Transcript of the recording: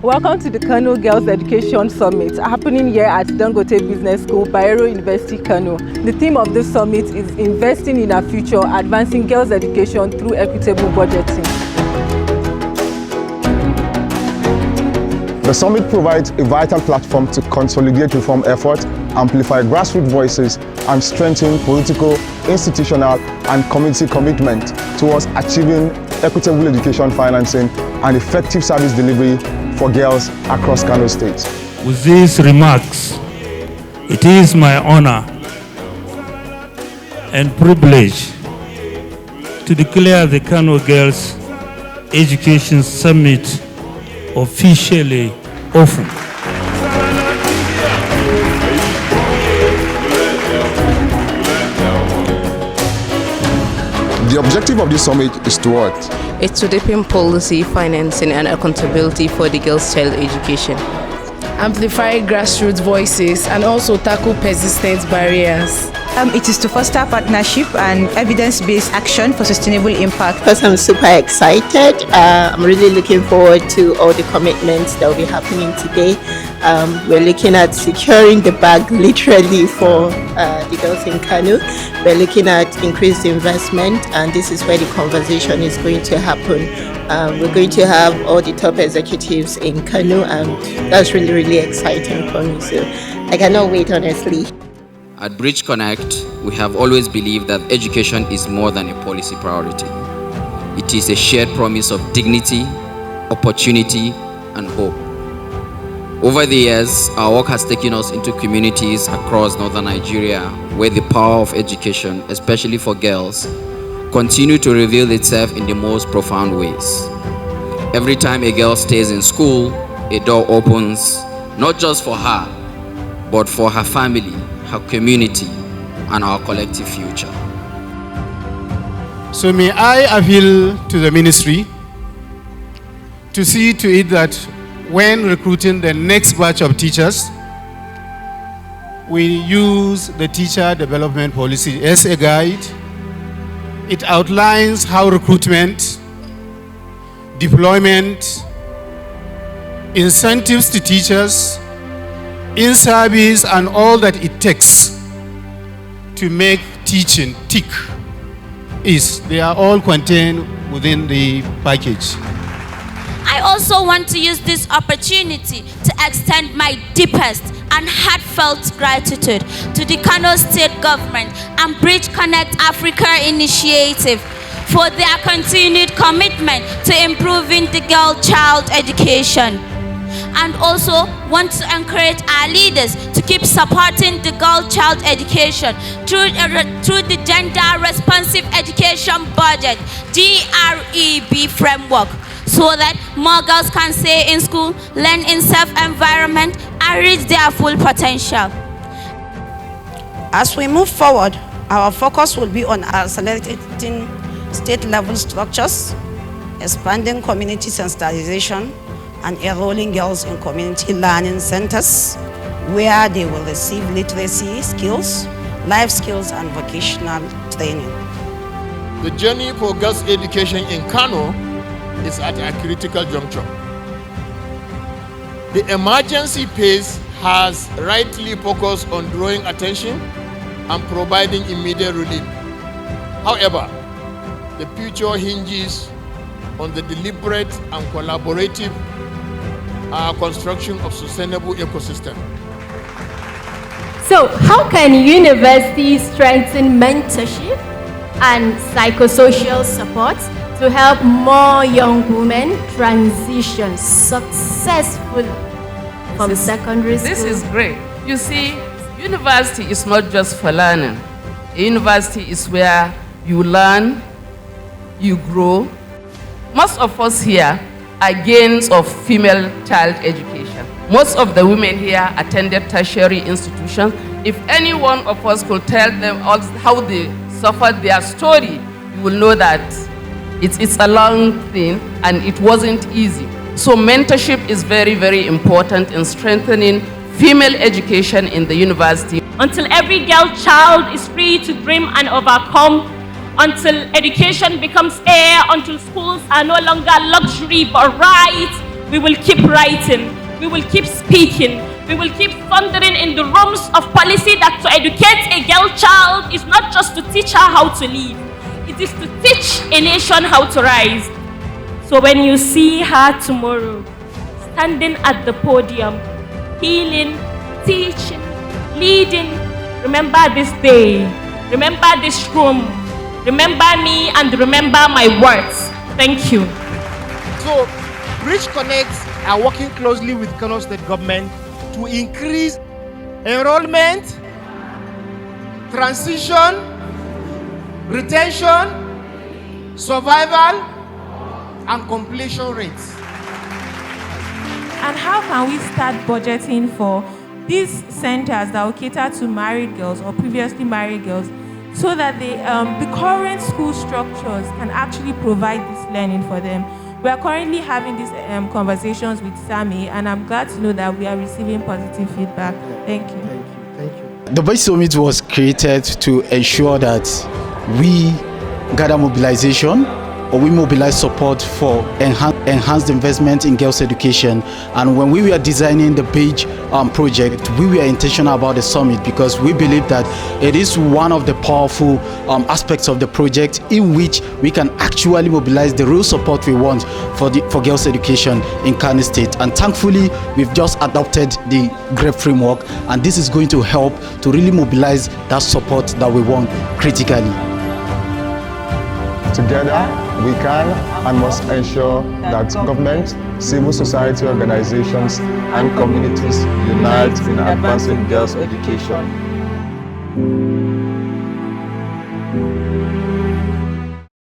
Welcome to the Kano Girls Education Summit, happening here at Dangote Business School, Bayero University, Kano. The theme of this summit is investing in our future, advancing girls' education through equitable budgeting. The summit provides a vital platform to consolidate reform efforts, amplify grassroots voices, and strengthen political, institutional, and community commitment towards achieving equitable education financing and effective service delivery for girls across Kano State. With these remarks, it is my honor and privilege to declare the Kano Girls Education Summit officially open. The objective of this summit is to what? It's to deepen policy, financing, and accountability for the girls' child education. Amplify grassroots voices and also tackle persistent barriers. It is to foster partnership and evidence-based action for sustainable impact. Because I'm super excited. I'm really looking forward to all the commitments that will be happening today. We're looking at securing the bag literally for the girls in Kano. We're looking at increased investment, and this is where the conversation is going to happen. We're going to have all the top executives in Kano, and that's really, really exciting for me. So I cannot wait, honestly. At Bridge Connect, we have always believed that education is more than a policy priority. It is a shared promise of dignity, opportunity, and hope. Over the years, our work has taken us into communities across northern Nigeria where the power of education, especially for girls, continue to reveal itself in the most profound ways. Every time a girl stays in school, a door opens, not just for her, but for her family, her community, and our collective future. So may I appeal to the ministry to see to it that when recruiting the next batch of teachers, we use the teacher development policy as a guide. It outlines how recruitment, deployment, incentives to teachers, in-service, and all that it takes to make teaching tick they are all contained within the package. I also want to use this opportunity to extend my deepest and heartfelt gratitude to the Kano State Government and Bridge Connect Africa Initiative for their continued commitment to improving the girl-child education. And also want to encourage our leaders to keep supporting the girl-child education through the Gender Responsive Education Budget, GREB framework, so that more girls can stay in school, learn in safe environment, and reach their full potential. As we move forward, our focus will be on accelerating state-level structures, expanding community sensitization, and enrolling girls in community learning centers where they will receive literacy skills, life skills, and vocational training. The journey for girls' education in Kano is at a critical juncture. The emergency phase has rightly focused on drawing attention and providing immediate relief. However, the future hinges on the deliberate and collaborative construction of sustainable ecosystem. So, how can universities strengthen mentorship and psychosocial support to help more young women transition successfully from secondary school? This is great. You see, university is not just for learning. A university is where you learn, you grow. Most of us here are gains of female child education. Most of the women here attended tertiary institutions. If any one of us could tell them how they suffered their story, you will know that it's a long thing and it wasn't easy. So mentorship is very, very important in strengthening female education in the university. Until every girl child is free to dream and overcome, until education becomes air, until schools are no longer luxury but rights, We will keep writing. We will keep speaking. We will keep thundering in the rooms of policy that to educate a girl child is not just to teach her how to live. It is to teach a nation how to rise. So when you see her tomorrow, standing at the podium, healing, teaching, leading, remember this day, remember this room, remember me, and remember my words. Thank you. So, Bridge Connect are working closely with Kano State Government to increase enrollment, transition, retention, survival, and completion rates. And how can we start budgeting for these centers that will cater to married girls or previously married girls so that the current school structures can actually provide this learning for them? We are currently having these conversations with Sammy, and I'm glad to know that we are receiving positive feedback. Thank you. Thank you. The Voice Summit was created to ensure that we gather mobilization, or we mobilize support for enhanced investment in girls' education. And when we were designing the page project, we were intentional about the summit because we believe that it is one of the powerful aspects of the project in which we can actually mobilize the real support we want for girls' education in Kano State. And thankfully, we've just adopted the GREP framework, and this is going to help to really mobilize that support that we want critically. Together, we can and must ensure that government, civil society organizations, and communities unite in advancing girls' education.